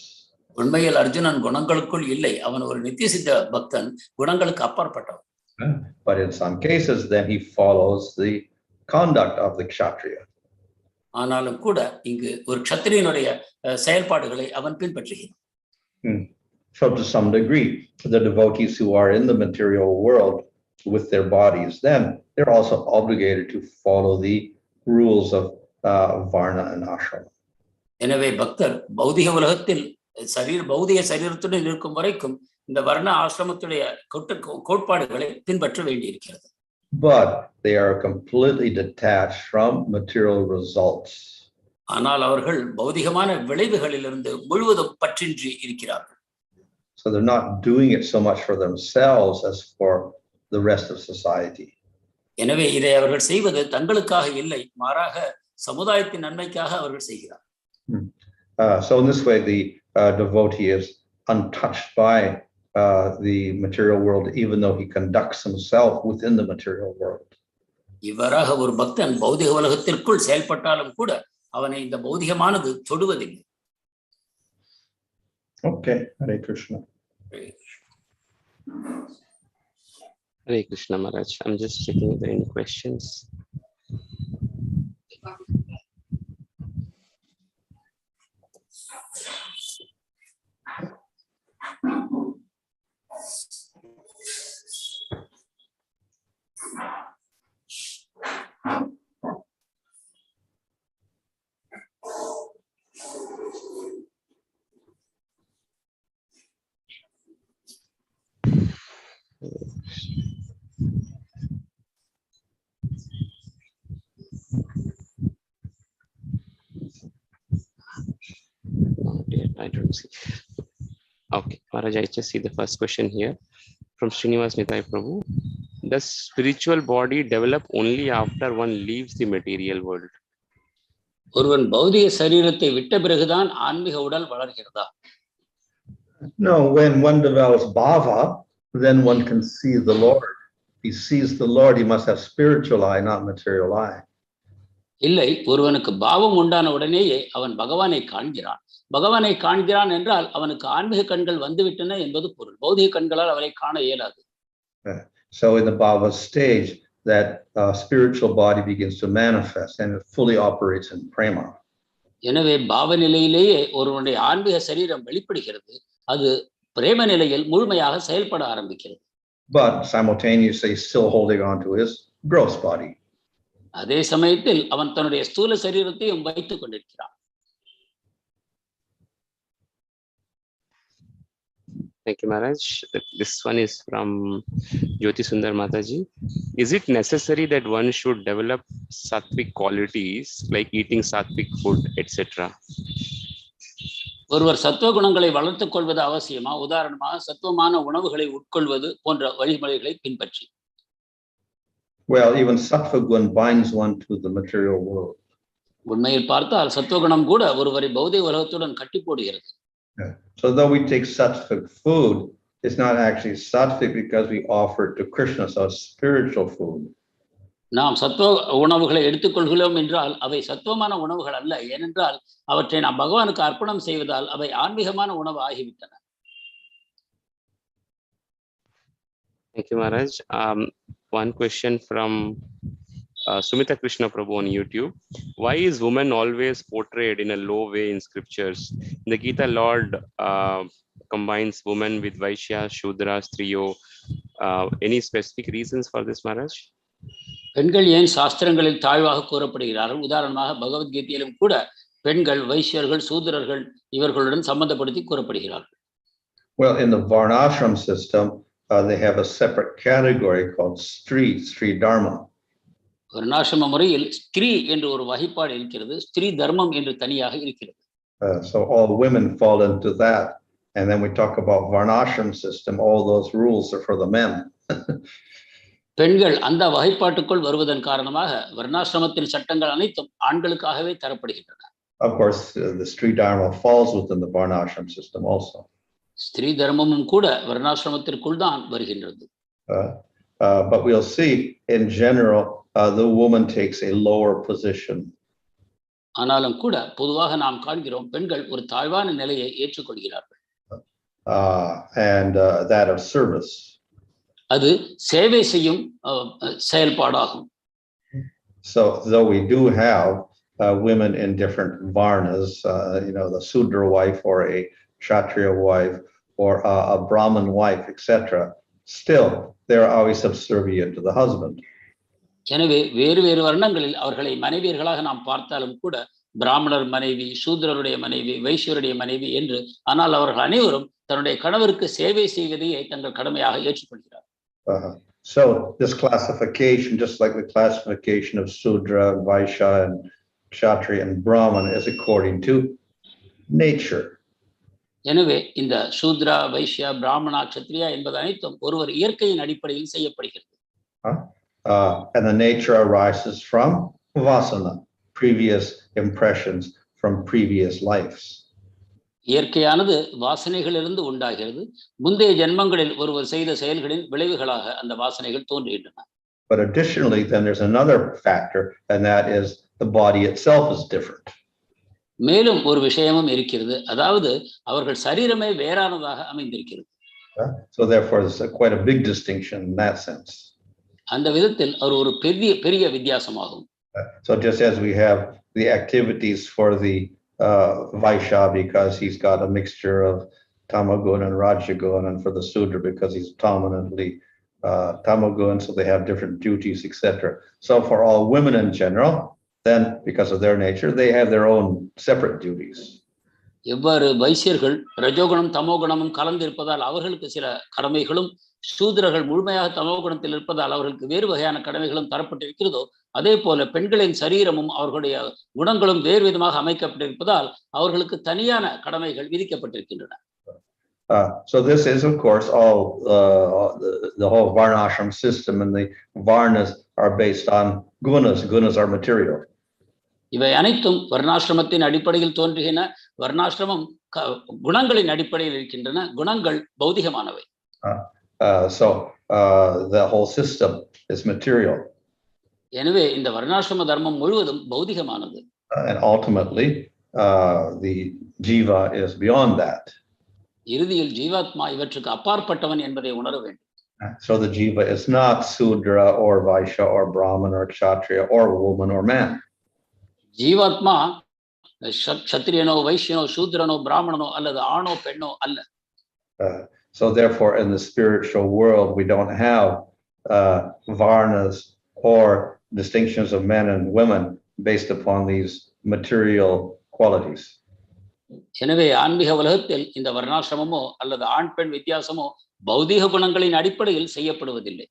உண்மையில் அர்ஜுனன் குணங்களுக்குள் இல்லை, அவன் ஒரு நித்திய சித்த பக்தன், குணங்களுக்கு அப்பாற்பட்டவன். But in some cases then he follows the conduct of the kshatriya. ஆனாலும் கூட இங்கு ஒரு க்ஷத்திரியனுடைய செயல்பாடுகளை அவன் பின்பற்றுகிறான். So to some degree, the devotees who are in the material world with their bodies, then they're also obligated to follow the rules of varna and ashrama. எனவே பக்தர் பௌதிக உலகத்தில் பௌதிக சரீரத்துடன் இருக்கும் வரைக்கும் இந்த வர்ண ஆசிரமத்துடைய கோட்பாடுகளை பின்பற்ற வேண்டியிருக்கிறது. But they are completely detached from material results. ஆனால் அவர்கள் பௌதிகமான விளைவுகளிலிருந்து முழுவதும் பற்றின்றி இருக்கிறார்கள். So they're not doing it so much for themselves as for the rest of society. எனவே இதை அவர்கள் செய்வது தங்களுக்காக இல்லை, மாறாக சமுதாயத்தின் நன்மைக்காக அவர்கள் செய்கிறார். So in this way, the devotee is untouched by the material world, even though he conducts himself within the material world. இவ்வாறாக ஒரு பக்தன் பௌதிக உலகத்திற்குள் செயல்பட்டாலும் கூட அவனை இந்த பௌதிகமானது தொடுவதில்லை. Okay, Hare Krishna. Hare Krishna Maharaj. I'm just checking if there are any questions. I don't see. Okay, Maharaj, I just see the first question here from Srinivas Nitai Prabhu. Does spiritual body develop only after one leaves the material world? ஒருவன் பௌதிக சரீரத்தை விட்ட பிறகுதான் ஆன்மீக உடல் வளர்கிறதா? No, when one develops bhava, then one can see the Lord. If he sees the Lord, he must have spiritual eye, not material eye. இல்லை, ஒருவனுக்கு பாவம் உண்டான உடனேயே அவன் பகவானை காண்கிறான். பகவானை காண்கிறான் என்றால் அவனுக்கு ஆன்மீக கண்கள் வந்துவிட்டன என்பது பொருள். பௌதிக கண்களால் அவரை காண இயலாது. So in the bhava stage, that spiritual body begins to manifest and it fully operates in prema. எனவே பாவ நிலையிலேயே ஒருவனுடைய ஆன்மீக சரீரம் வெளிப்படுகிறது. அது பிரேம நிலையில் முழுமையாக செயல்பட ஆரம்பிக்கிறது. But simultaneously still holding on to his gross body. அதே சமயத்தில் அவன் தன்னுடைய ஸ்தூல சரீரத்தையும் வைத்துக் கொண்டிருக்கிறான். Thank you, Maharaj. This one is from Jyoti Sundar Mataji. Is it necessary that one should develop sattvic qualities like eating sattvic food, etc.? ஒருவர் சத்துவ குணங்களை வளர்த்துக் கொள்வது அவசியமா? உதாரணமாக சத்துவமான உணவுகளை உட்கொள்வது போன்ற வழிமுறைகளை பின்பற்றி. Well, even sattva gun binds one to the material world. உண்மையில் பார்த்தால் சத்துவகுணம் கூட ஒருவரை பௌதிக உலகத்துடன் கட்டி போடுகிறது. So though we take sattvic food, it's not actually sattvic because we offer it to Krishna, so it's spiritual food. நாம் சத்துவ உணவுகளை எடுத்துக்கொள்கிறோம் என்றால் அவை சத்துவமான உணவுகள் அல்ல, ஏனென்றால் அவற்றை நாம் பகவானுக்கு அர்ப்பணம் செய்வதால் அவை ஆன்மீகமான உணவு ஆகிவிட்டன. Thank you, Maharaj. One question from Sumita Krishna Prabhu on YouTube. Why is woman always portrayed in a low way in scriptures? In the Gita, Lord combines women with Vaishya, Shudra, Striyo. Any specific reasons for this, Maharaj? பெண்கள் ஏன் சாஸ்திரங்களில் தாழ்வாக கூறப்படுகிறார்கள்? உதாரணமாக பகவத்கீதையிலும் கூட பெண்கள் வைஷ்யர்கள், சூத்திரர்கள் இவர்களுடன் சம்பந்தப்படுத்தி கூறப்படுகிறார்கள். Well, in the varnashram system, they have a separate category called Stri Dharma. வர்ணாசிரம முறையில் ஸ்திரீ என்று ஒரு வகைப்பாடு இருக்கிறது, ஸ்திரீ தர்மம் என்று தனியாக இருக்கிறது. So all women fall into that, and then we talk about varnashram system. All those rules are for the men. பெண்கள் அந்த வகைப்பாட்டுக்குள் வருவதன் காரணமாக வர்ணாசிரமத்தின் சட்டங்கள் அனைத்தும் ஆண்களுக்காகவே தரப்படுகின்றன. Of course, the Stri Dharma falls within the varnashram system also. ஸ்திரீ தர்மமும் கூட வர்ணாசிரமத்திற்குள் தான் வருகின்றது. But we'll see in general, the woman takes a lower position. ஆனாலும் கூட பொதுவாக நாம் காண்கிறோம் பெண்கள் ஒரு தாழ்வான நிலையை ஏற்றுக்கொள்கிறார்கள். And that of service. அது சேவை செய்யும் செயல்பாடாகும். So though we do have women in different varnas, the Sudra wife or a Kshatriya wife or a Brahmin wife, etc., still they're always subservient to the husband. எனவே வேறு வேறு வர்ணங்களில் அவர்களை மனைவியர்களாக நாம் பார்த்தாலும் கூட பிராமணர் மனைவி, சூத்ரருடைய மனைவி, வைஷ்யருடைய மனைவி என்று, ஆனால் அவர்கள் அனைவரும் தன்னுடைய கணவருக்கு சேவை செய்வதையே தங்கள் கடமையாக ஏற்றுக்கொள்கிறார். So this classification, just like the classification of Sudra, Vaishya, and Kshatriya and Brahman, is according to nature. எனவே இந்த சூத்ரா, வைஷ்யா, பிராமணா, க்ஷத்ரியா என்பது அனைத்தும் ஒருவர் இயற்கையின் அடிப்படையில் செய்யப்படுகிறது. And the nature arises from vasana, previous impressions from previous lives. இயற்கையானது வாசனைகளிலிருந்து உண்டாகிறது. முந்தைய ஜென்மங்களில் ஒருவர் செய்த செயல்களின் விளைவுகளாக அந்த வாசனைகள் தோன்றுகின்றன. But additionally, then there's another factor, and that is the body itself is different. மேலும் ஒரு விஷயமும் இருக்கிறது, அதாவது அவர்கள் சரீரமே வேறானதாக அமைந்திருக்கிறது. So therefore, there's quite a big distinction in that sense. அந்த விதத்தில் அவர் ஒரு பெரிய வித்தியாசமாகும். So just as we have the activities for the Vaishya because he's got a mixture of tamoguna and rajaguna, and for the Sudra because he's dominantly tamoguna, so they have different duties, etc. So for all women in general, then because of their nature, they have their own separate duties. எவ்வாறு வைசியர்கள் ரஜோகுணம் தமோகுணமும் கலந்திருப்பதால் அவர்களுக்கு சில கடமைகளும், சூத்திரர்கள் முழுமையாக தமோகுணத்தில் இருப்பதால் அவர்களுக்கு வேறு வகையான கடமைகளும் தரப்பட்டிருக்கிறதோ, அதே போல பெண்களின் சரீரமும் அவர்களுடைய குணங்களும் வேறு விதமாக அமைக்கப்பட்டிருப்பதால் அவர்களுக்கு தனியான கடமைகள் விதிக்கப்பட்டிருக்கின்றன. So this is, of course, all the whole varnashram system, and the varnas are based on gunas. Gunas are material. இவை அனைத்தும் வர்ணாசிரமத்தின் அடிப்படையில் தோன்றுகின. வர்ணாசிரமம் குணங்களின் அடிப்படையில் இருக்கின்றன. குணங்கள் பௌதிகமானவை. So the whole system is material. எனவே இந்த வர்ணாசிரம தர்மம் முழுவதும் பௌதிகமானது. And ultimately, the jiva is beyond that. இறுதியில் ஜீவாத்மா இவற்றுக்கு அப்பாற்பட்டவன் என்பதை உணர வேண்டும். So the jiva is not Sudra or Vaishya or Brahman or Kshatriya or woman or man. ஜீவாத்மா க்ஷத்ரியனோ, வைஷ்யனோ, சூத்ரனோ, பிராமணனோ அல்லது ஆணோ பெண்ணோ அல்ல. So therefore, in the spiritual world, we don't have varnas or distinctions of men and women based upon these material qualities. எனவே ஆன்மீக உலகத்தில் இந்த வர்ணாசிரமமோ அல்லது ஆண் பெண் வித்தியாசமோ பௌதிக குணங்களின் அடிப்படையில் செய்யப்படுவதில்லை.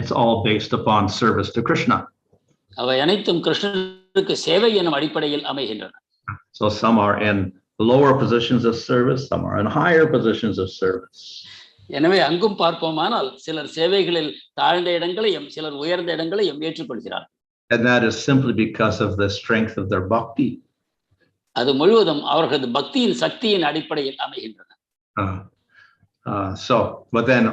It's all based upon service to Krishna. அவை அனைத்தும் கிருஷ்ணருக்கு சேவை எனும் அடிப்படையில் அமைகின்றன. So some are in lower positions of service, some are in higher positions of service. எனவே அங்கும் பார்ப்போமானால் சிலர் சேவைகளில் தாழ்ந்த இடங்களையும் சிலர் உயர்ந்த இடங்களையும் ஏற்றுக்கொள்கிறார். And that is simply because of the strength of their bhakti. அது முழுவதும் அவர்களது பக்தியின் சக்தியின் அடிப்படையில் அமைகின்றன. But then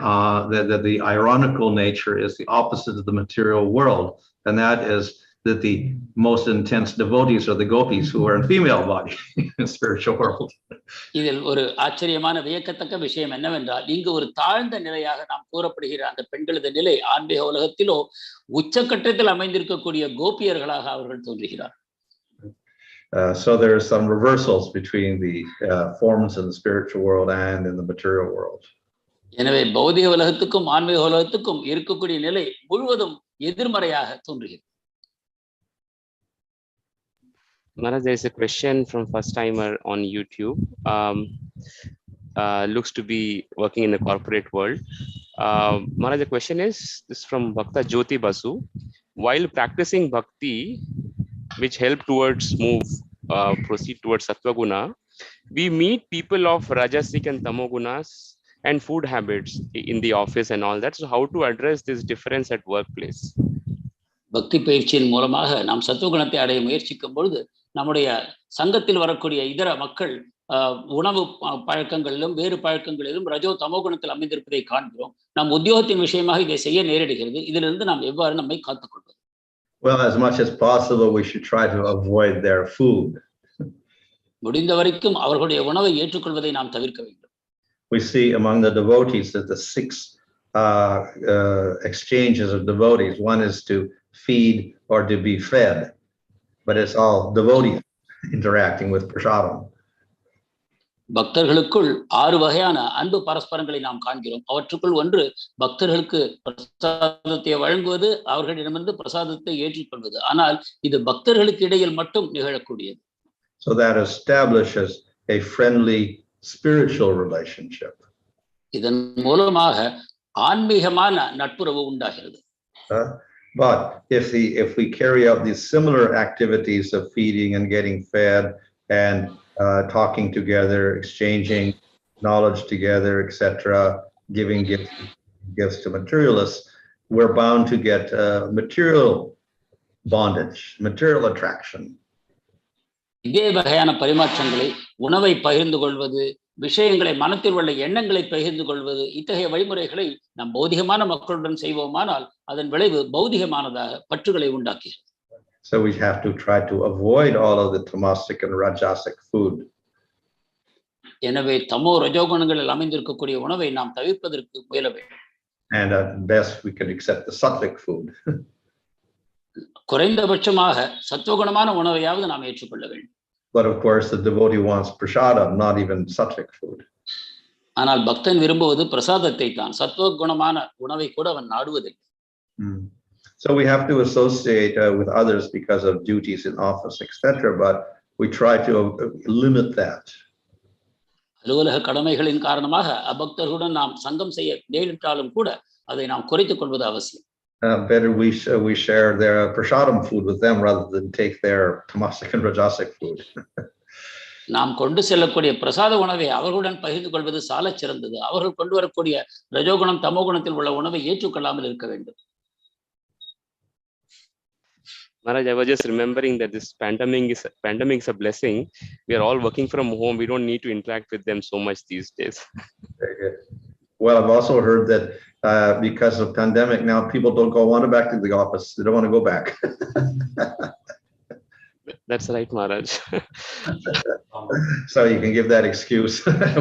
the ironical nature is the opposite of the material world, and that is that the most intense devotees are the gopis who are in female body in the spiritual world. இதில் ஒரு ஆச்சரியமான வியக்கத்தக்க விஷயம் என்னவென்றால், இங்கு ஒரு தாழ்ந்த நிலையாக நாம் கூறப்படுகிற அந்த பெண்களது நிலை ஆன்மீக உலகத்திலோ உச்சக்கட்டத்தில் அமைந்திருக்கக்கூடிய கோபியர்களாக அவர்கள் தோன்றுகிறார். So there are some reversals between the forms in the spiritual world and in the material world. எனவே பௌதிக உலகத்துக்கும் ஆன்மீக உலகத்துக்கும் இருக்கக்கூடிய நிலை முழுவதும் எதிர்மறையாக தோன்றுகிறது. Maharaj, there is a question from first timer on YouTube. Looks to be working in the corporate world. Maharaj, the question is from Bhakta Jyoti Basu. While practicing bhakti, which help towards proceed towards sattva-guna, we meet people of rajasic and tamogunas and food habits in the office and all that. So how to address this difference at workplace? பக்தி பயிற்சியின் மூலமாக நாம் சத்துவகுணத்தை அடைய முயற்சிக்கும் பொழுது நம்முடைய சங்கத்தில் வரக்கூடிய இதர மக்கள் உணவு பழக்கங்களிலும் வேறு பழக்கங்களிலும் ரஜோ தமோகுணத்தில் அமைந்திருப்பதை காண்கிறோம். நம் உத்தியோகத்தின் விஷயமாக இதை செய்ய நேரிடுகிறது. இதிலிருந்து நாம் எவ்வாறு நம்மை காத்துக்கொள்வது? Well, as much as possible, we should try to avoid their food. முடிந்த வரைக்கும் அவர்களுடைய உணவை ஏற்றுக்கொள்வதை நாம் தவிர்க்க வேண்டும். We see among the devotees that the 6 exchanges of devotees. One is to feed or to be fed, but it's all devotees interacting with prasadam. பக்தர்களுக்குள் 6 வகையான அன்பு பரஸ்பரங்களை நாம் காண்கிறோம். அவற்றுக்குள் ஒன்று பக்தர்களுக்கு பிரசாதத்தை வழங்குவது, அவர்களிடமிருந்து பிரசாதத்தை ஏற்றுக்கொள்வது. ஆனால் இது பக்தர்களுக்கு இடையில் மட்டும் நிகழக்கூடியது. So that establishes a friendly spiritual relationship. இதன் மூலமாக ஆன்மீகமான நட்புறவு உண்டாகிறது. But if we carry out these similar activities of feeding and getting fed and talking together, exchanging knowledge together, etc., giving gifts to materialists, we're bound to get material bondage, material attraction. இதே வகையான பரிமாற்றங்களை, உணவை பகிர்ந்து கொள்வது, விஷயங்களை, மனத்தில் உள்ள எண்ணங்களை பகிர்ந்து கொள்வது, இத்தகைய வழிமுறைகளை நாம் பௌதிகமான மக்களுடன் செய்வோமானால் அதன் விளைவு பௌதிகமானதாக பற்றுகளை உண்டாக்குகிறது. So we have to try to avoid all of the tamasic and rajasic food. எனவே தமோ ரஜோகுணங்களில் அமைந்திருக்கக்கூடிய உணவை நாம் தவிர்ப்பதற்கு முயல வேண்டும். And at best we can accept the sattvic food. குறைந்தபட்சமாக சத்துவகுணமான உணவையாவது நாம் ஏற்றுக்கொள்ள வேண்டும். But of course the devotee wants prasadam, not even sattvic food. ஆனால் பக்தன் விரும்புவது பிரசாதத்தை தான், சத்துவகுணமான உணவை கூட அவன் நாடுவதில்லை. So we have to associate with others because of duties in office, etc., but we try to limit that. அலுவலக கடமைகளின் காரணமாக அபக்தர்களுடன் நாம் சங்கம் செய்ய நேரிட்டாலும் கூட அதை நாம் குறைத்துக் கொள்வது அவசியம். Better we share their prasadam food with them rather than take their tamasic and rajasic food. நாம் கொண்டு செல்லக்கூடிய பிரசாத உணவை அவர்களுடன் பகிர்ந்து கொள்வது சாலச் சிறந்தது. அவர்கள் கொண்டு வரக்கூடிய ரஜோகுணம் தமோகுணத்தில் உள்ள உணவை ஏற்றுக்கொள்ளாமல் இருக்க வேண்டும். Maharaj, I was just remembering that this pandemic is a blessing. We are all working from home. We don't need to interact with them so much these days. Very good. Well, I've also heard that because of pandemic now, people don't want to back to the office. They don't want to go back. That's right, Maharaj. So you can give that excuse.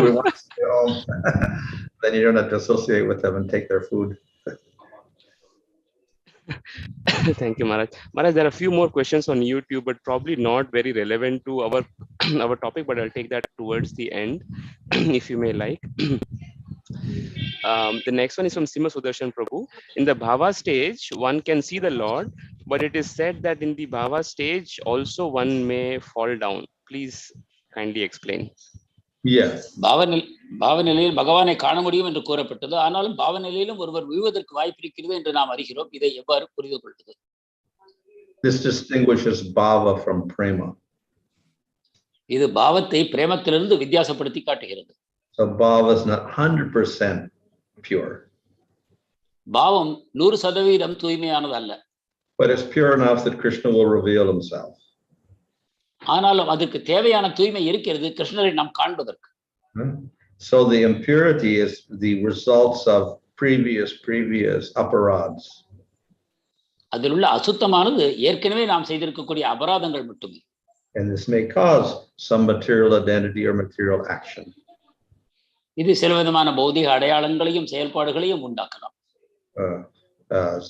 We want to stay home. Then you don't have to associate with them and take their food. Thank you, Maharaj. Maharaj, there are a few more questions on YouTube, but probably not very relevant to our topic, but I'll take that towards the end, if you may like. The next one is from Sima Sudarshan Prabhu. In the Bhava stage, one can see the Lord, but it is said that in the Bhava stage also one may fall down. Please kindly explain. Yes. பாவநிலையில் பகவானை காண முடியும் என்று கூறப்பட்டது. ஆனாலும் பாவநிலையிலும் ஒருவர் விழுவதற்கு வாய்ப்பு இருக்கிறது என்று நாம் அறிகிறோம். இதை எவ்வாறு புரிந்து கொள்வது? This distinguishes bhava from prema. இது பாவத்தை பிரேமத்திலிருந்து வித்தியாசப்படுத்தி காட்டுகிறது. So bhava is not 100% pure. பாவம் 100% தூய்மையானது அல்ல. But it's pure enough that Krishna will reveal himself. ஆனாலும் அதற்கு தேவையான தூய்மை இருக்கிறது கிருஷ்ணரை நாம் காண்பதற்கு. So the impurity is the results of previous aparads. அதில் உள்ள அசுத்தமானது ஏற்கனவே நாம் செய்திருக்கக்கூடிய அபராதங்கள் மட்டுமே. And this may cause some material identity or material action. இது சில விதமான பௌதிக அடையாளங்களையும் செயல்பாடுகளையும் உண்டாக்கலாம்.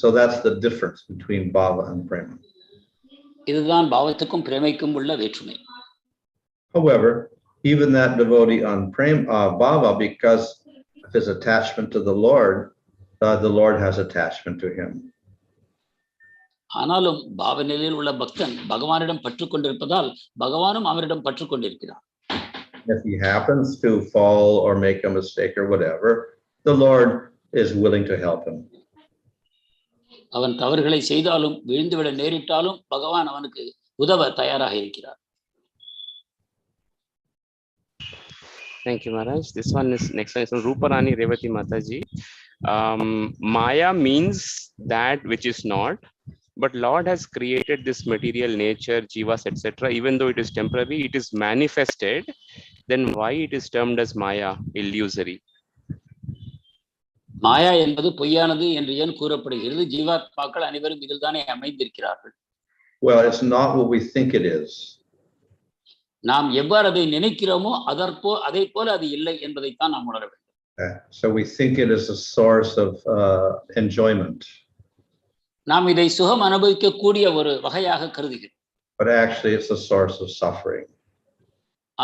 So that's the difference between bhava and prema. இதுதான் பாவத்துக்கும் பிரேமைக்கும் உள்ள வேற்றுமை. However, even that devotee on bhava, because of his attachment to the Lord has attachment to him. ஆனாலும் பாவ நிலையில் உள்ள பக்தன் பகவானிடம் பற்று கொண்டிருப்பதால் பகவானும் அவரிடம் பற்று கொண்டிருக்கிறார். If he happens to fall or make a mistake or whatever, the Lord is willing to help him. அவன் தவறுகளை செய்தாலும் விழுந்துவிட நேரிட்டாலும் பகவான் அவனுக்கு உதவ தயாராக இருக்கிறார். Thank you, Maharaj. This one is next one is from Ruparani Revati Mataji. Maya means that which is not, but Lord has created this material nature, jivas, etc. Even though it is temporary, it is manifested. Then why it is termed as Maya, illusory? மாயா என்பது பொய்யானது என்று ஏன் கூறப்படுகிறது? ஜீவாத்மாக்கள் அனைவரும் இதில் தானே அமைந்திருக்கிறார்கள். Well, it's not what we think it is. நாம் எவ்வாறு அதை நினைக்கிறோமோ அதை போல அது இல்லை என்பதைத்தான் நாம் உணர வேண்டும். So we think it is a source of enjoyment. நாம் இதை சுகம் அனுபவிக்கக்கூடிய ஒரு வகையாக கருதுகிறோம். But actually it's a source of suffering.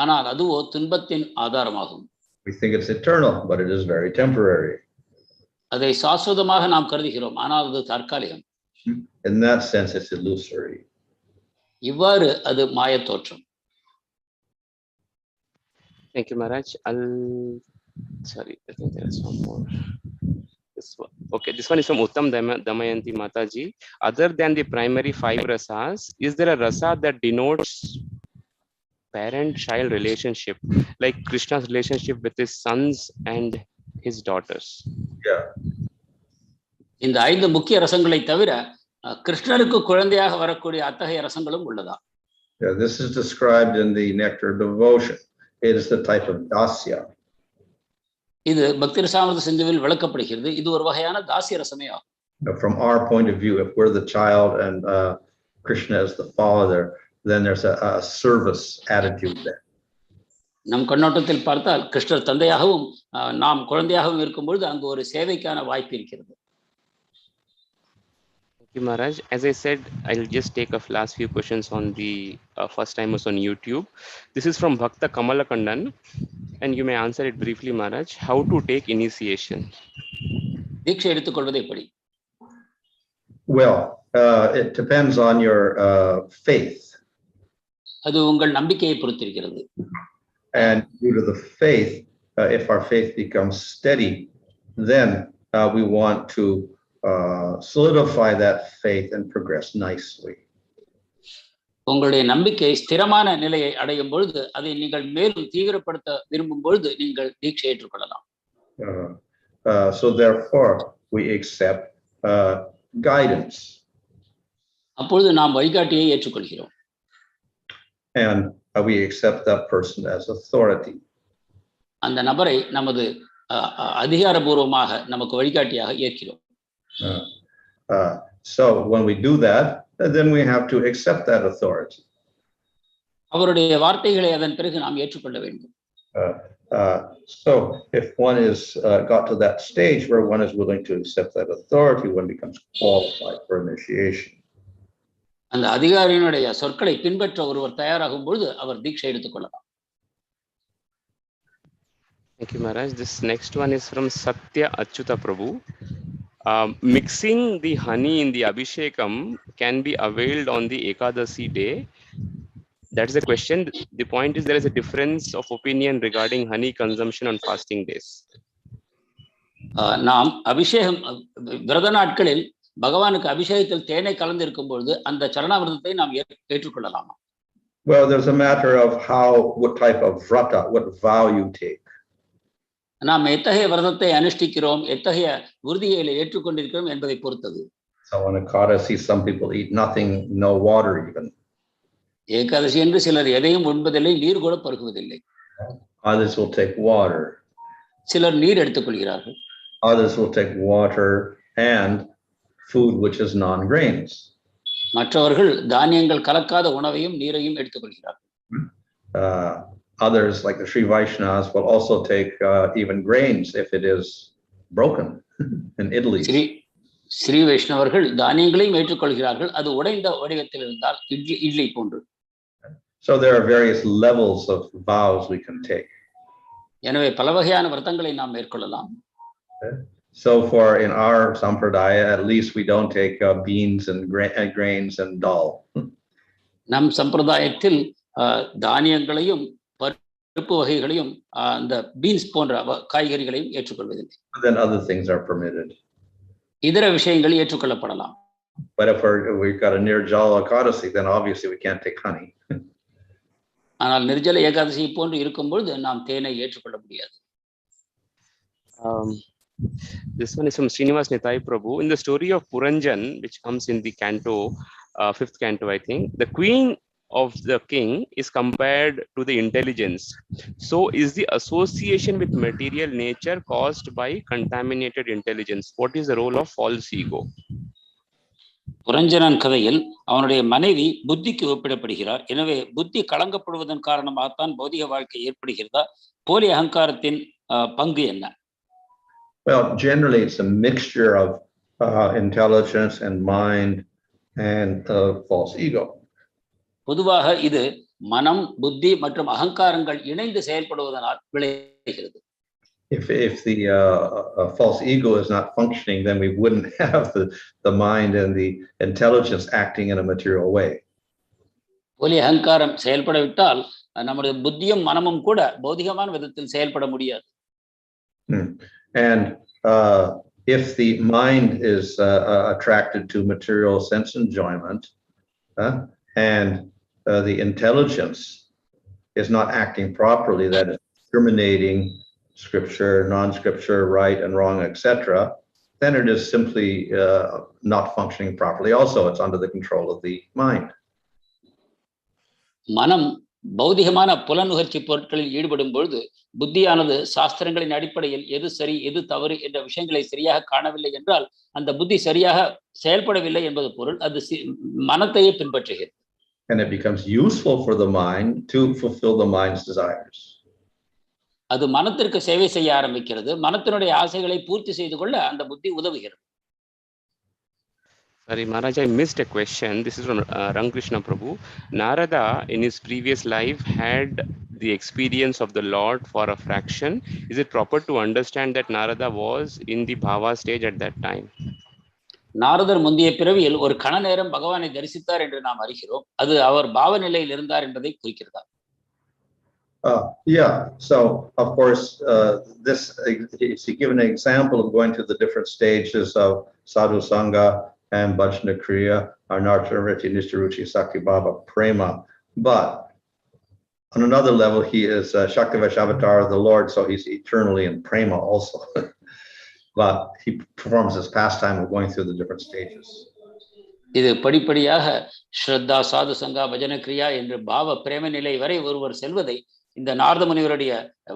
ஆனால் அதுவோ துன்பத்தின் ஆதாரமாகும். We think it's eternal, but it is very temporary. அதை சாஸ்வதமாக நாம் கருதுகிறோம், ஆனால் அது தற்காலிகம். In that sense, it's illusory. இவ்வாறு அது மாய தோற்றம். Thank you, Maharaj. Sorry, I think there is one more. This one. Okay, this one is from Uttam Damayanti Mataji. Other than the primary 5 rasas, is there a rasa that denotes parent-child relationship, like Krishna's relationship with his sons and his daughters. Yeah. இந்த 5 முக்கிய ரசங்களை தவிர கிருஷ்ணருக்கு குழந்தையாக வரக்கூடிய அத்தகைய ரசங்களும் உள்ளதா? Yeah, this is described in the nectar of devotion. It is the type of dasya. இது பக்தி ரசாமிர்த சிந்துவில் விளக்கப்படுகிறது. இது ஒரு வகையான தாசிய ரசமே ஆகும். From our point of view, if we're the child and Krishna is the father, then there's a service attitude there. நம் கண்ணோட்டத்தில் பார்த்தால் கிருஷ்ணர் தந்தையாகவும் நாம் குழந்தையாகவும் இருக்கும்பொழுது அங்கு ஒரு சேவைக்கான வாய்ப்பு இருக்கிறது. Thank you, Maharaj. As I said, I'll just take a last few questions on the first timers on YouTube. This is from Bhakta Kamalakandan, and you may answer it briefly, Maharaj. How to take initiation? தீட்சை எடுத்துக்கொள்வது எப்படி? Well, it depends on your faith. அது உங்கள் நம்பிக்கையை பொறுத்திருக்கிறது. And due to the faith, if our faith becomes steady, then we want to solidify that faith and progress nicely. உங்களுடைய நம்பிக்கை ஸ்திரமான நிலையை அடையும் பொழுது அதை நீங்கள் மேலும் தீவிரப்படுத்த விரும்பும் பொழுது நீங்கள் தீட்சை ஏற்றுக்கொள்ளலாம். So therefore, we accept guidance. அப்பொழுது நாம் வழிகாட்டியை ஏற்றுக்கொள்கிறோம். And we accept that person as authority. அந்த நபரை நமது அதிகாரபூர்வமாக நமக்கு வழிகாட்டியாக ஏற்கிறோம். So when we do that, then we have to accept that authority. அவருடைய வார்த்தைகளை அதன் பிறகு நாம் ஏற்றுக்கொள்ள வேண்டும். So if one is got to that stage where one is willing to accept that authority, one becomes qualified for initiation. அந்த அதிகாரியினுடைய சொற்களை பின்பற்ற ஒருவர் தயாராகும் பொழுது அவர் தீட்சை எடுத்துக்கொள்ளலாம். Thank you, Maharaj. This next one is from Satya Achyuta Prabhu. Mixing the honey in the abhishekam can be availed on the Ekadasi day. That is the question. The point is there is a difference of opinion regarding honey consumption on fasting days. நாம் அபிஷேகம் விரத நாட்களில் பகவானுக்கு அபிஷேகத்தில் தேனை கலந்து இருக்கும் பொழுது அந்த சரணாமிர்தத்தை நாம் ஏற்றுக்கொள்ளலாமா? Well, there's a matter of what type of vrata, what vow you take. நாம் எத்தகைய விரதத்தை அனுஷ்டிக்கிறோம், எத்தகைய உறுதியை ஏற்றுக்கொண்டிருக்கிறோம் என்பதை பொறுத்தது. So on Ekadasi, some people eat nothing, no water even. Ekadashi என்று சிலர் எதையும் உண்பதில்லை, நீர் கூட பருகுவதில்லை. Others will take water. சிலர் நீர் எடுத்துக்கொள்கிறார்கள். Others will take water and food which is non-grains. மற்றவர்கள் தானியங்கள் கலக்காத உணவையும் நீரையும் எடுத்துக்கொள்கிறார்கள். Others, like the Sri Vaishnavas, will also take even grains if it is broken in Italy. Sri வைஷ்ணவர்கள் தானியங்களையும் ஏற்றுக்கொள்கிறார்கள், அது உடைந்த வடிவத்தில் இருந்தால் இட்லி போன்று. So there are various levels of vows we can take. எனவே பல வகையான விரதங்களை நாம் மேற்கொள்ளலாம். So for in our sampradaya, at least we don't take beans and grains and dal. நம் சம்பிரதாயத்தில் தானியங்களையும் பருப்பு வகைகளையும் அந்த பீன்ஸ் போன்ற காய்கறிகளையும் ஏற்றுக்கொள்வதில்லை. Then other things are permitted. இதர விஷயங்கள் ஏற்றுக்கொள்ளப்படலாம். But if we've got a nirjala ekadasi, then obviously we can't take honey. ஆனால் நிர்ஜல ஏகாதசி போன்று இருக்கும்பொழுது நாம் தேனை ஏற்றுக்கொள்ள முடியாது. This one is from Srinivas Nitai Prabhu. In the story of Puranjan, which comes in the canto, 5th canto, I think, the queen of the king is compared to the intelligence. So is the association with material nature caused by contaminated intelligence? What is the role of false ego? புரஞ்சனன் கதையில் அவனுடைய மனைவி புத்திக்கு ஒப்பிடப்படுகிறார். எனவே புத்தி கலங்கப்படுவதன் காரணமாகத்தான் பௌதிக வாழ்க்கை ஏற்படுகிறதா? போலி அகங்காரத்தின் பங்கு என்ன? Well, generally it's a mixture of intelligence and mind and false ego. பொதுவாக இது மனம், புத்தி மற்றும் அகங்காரங்கள் இணைந்து செயல்படுவதனால் விளைகிறது. If the false ego is not functioning, then we wouldn't have the mind and the intelligence acting in a material way. போலி அகங்காரம் செயல்படவிட்டால் நம்முடைய புத்தியும் மனமும் கூட பௌதிகமான விதத்தில் செயல்பட முடியாது. And if the mind is attracted to material sense enjoyment, and the intelligence is not acting properly, that is discriminating scripture, non-scripture, right and wrong, etc., then it is simply not functioning properly. Also, it's under the control of the mind. மனம் பௌதிகமான புலனுகர்ச்சி பொருட்களில் ஈடுபடும் பொழுது புத்தியானது சாஸ்திரங்களின் அடிப்படையில் எது சரி எது தவறு என்ற விஷயங்களை சரியாக காணவில்லை என்றால் அந்த புத்தி சரியாக செயல்படவில்லை என்பது பொருள். அது மனத்தையே பின்பற்றுகிறது. And it becomes useful for the mind to fulfill the mind's desires. அது மனத்திற்கு சேவை செய்ய ஆரம்பிக்கிறது. மனத்தினுடைய ஆசைகளை பூர்த்தி செய்து கொள்ள அந்த புத்தி உதவுகிறது. Sorry, Maharaj, I missed a question. This is from Ramakrishna Prabhu. Narada, in his previous life, had the experience of the Lord for a fraction. Is it proper to understand that Narada was in the bhava stage at that time? நாரதர் முந்தைய பிறவியில் ஒரு கண நேரம் பகவானை தரிசித்தார் என்று நாம் அறிகிறோம். அது அவர் பாவ நிலையில் இருந்தார் என்பதை குறிக்கிறதா? Yeah, so of course, this is given an example of going through the different stages of sadhu sangha and bhajna kriya, anartha, nivrthi, nistha, sakti, bhava, prema. But on another level, he is Shaktivash avatar of the Lord, so he's eternally in prema also. But he performs this pastime of going through the different stages. இது படிப்படியாக ஸ்ரத்தா, சாது சங்கா, பஜன கிரியா என்று பாவ பிரேம நிலை வரை ஒருவர் செல்வதை இந்த நாரத முனிவருடைய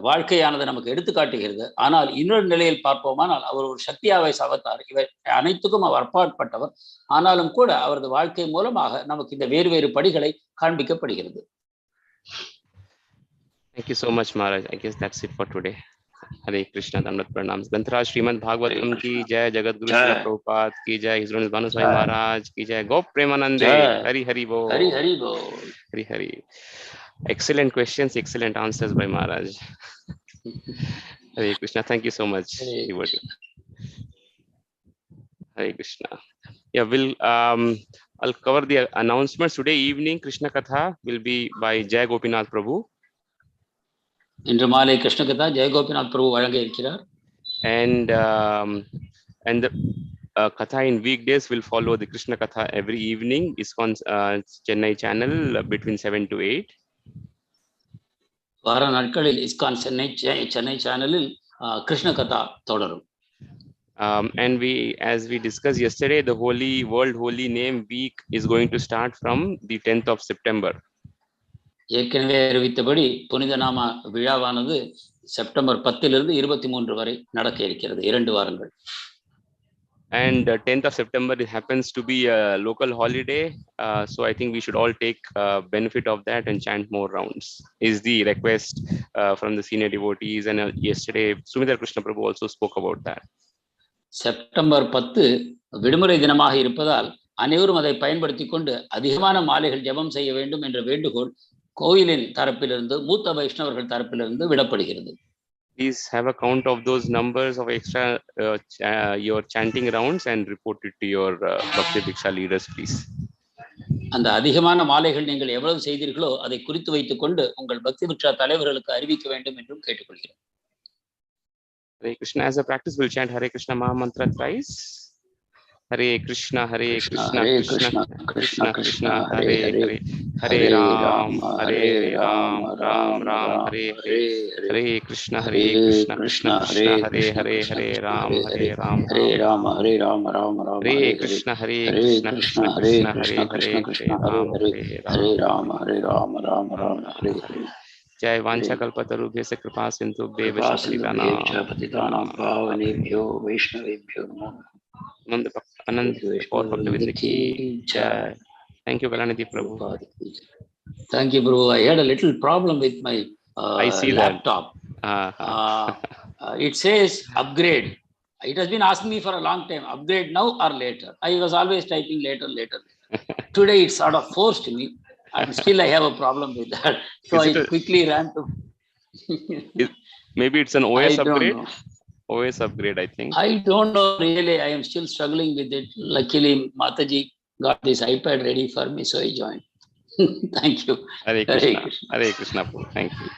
வாழ்க்கையானது நமக்கு எடுத்து காட்டுகிறது. ஆனால் இன்னொரு நிலையில் பார்ப்போமானால் அவர் ஒரு சக்தியாவை அவதார். இவர் அனைத்துக்கும் அவர் அப்பாற்பட்டவர். ஆனாலும் கூட அவரது வாழ்க்கை மூலமாக நமக்கு இந்த வேறு வேறு படிகளை காண்பிக்கப்படுகிறது. Thank you so much, Maharaj. I guess that's it for today. Hare Krishna, Dandavat Pranams. Grantaraj Srimad Bhāgavatam ki jai, Jagat Guru Srila Prabhupada ki jai, His Holiness Bhanu Swami Maharaj ki jai, Gop Premanande, Hari Hari Bo. Hari Hari Bo. Hari Hari. Excellent questions, excellent answers by Maharaj. Hare Krishna, thank you so much. Hare Krishna. Yeah, I'll cover the announcements today evening. Krishna Katha will be by Jai Gopinath Prabhu. இன்று மாலை கிருஷ்ண கதா ஜெய கோபிநாத் பிரபு வழங்க இருக்கிறார். And the Katha in weekdays will follow the Krishna Katha every evening. ISKCON Chennai channel between 7 to 8. வார நாட்களில் ISKCON Chennai சேனலில் கிருஷ்ண கதா தொடரும். And as we discussed yesterday, the World Holy Name Week is going to start from the 10th of September. ஏற்கனவே அறிவித்தபடி புனித நாம விழாவானது September 10 23 வரை நடக்க இருக்கிறது. 2 வாரங்கள். And 10th of September, it happens to be a local holiday. So I think we should all take benefit of that and chant more rounds, is the request from the senior devotees. And yesterday, Sumitra Krishna Prabhu also spoke about that. September 10 விடுமுறை தினமாக இருப்பதால் அனைவரும் அதை பயன்படுத்தி கொண்டு அதிகமான மாலைகள் ஜெபம் செய்ய வேண்டும் என்ற வேண்டுகோள் கோயிலின் தரப்பிலிருந்து மூத்த வைஷ்ணவர்கள் தரப்பிலிருந்து விடப்படுகிறது. Please have a count of those numbers of extra your chanting rounds and report it to your Bhakti Diksha leaders, please. அந்த அதிகமான மாலைகள் நீங்கள் எவ்வளவு செய்தீர்களோ அதை குறித்து வைத்துக் கொண்டு உங்கள் பக்தி திக்ஷா தலைவர்களுக்கு அறிவிக்க வேண்டும் என்றும் கேட்டுக்கொள்கிறேன். Hare Krishna. As a practice, we'll chant Hare Krishna Maha Mantra thrice. Hare Krishna, Hare Krishna, Krishna Krishna, Krishna Hare Hare, Hare Ram, Hare Ram, Ram Ram, Hare Hare, Hare Krishna, Hare Krishna, Krishna Krishna, Hare Hare, Hare Ram, Hare Ram, Hare Ram, Hare Ram, Ram Ram, Hare Krishna, Hare Krishna, Krishna Krishna, Hare Hare, Hare Ram, Hare Ram, Hare Ram, Ram Ram, Hare Hare. जय वांछा कल्पतरुभ्य से कृपा सिंधु पावनेभ्यो वैष्णवेभ्यो आनंद और भक्तवृंद की जय. Thank you, Kalanidhi Prabhu. Thank you, Prabhu. I had a little problem with my laptop. It says upgrade. It has been asking me for a long time, upgrade now or later. I was always typing later. Today it sort of forced me. And still I have a problem with that. So I quickly ran to... Maybe it's an OS upgrade? OS upgrade, I think. I don't know really. I am still struggling with it. Luckily, Mataji got this iPad ready for me, so I joined. Thank you. Hare Krishna. Hare Krishna. Thank you.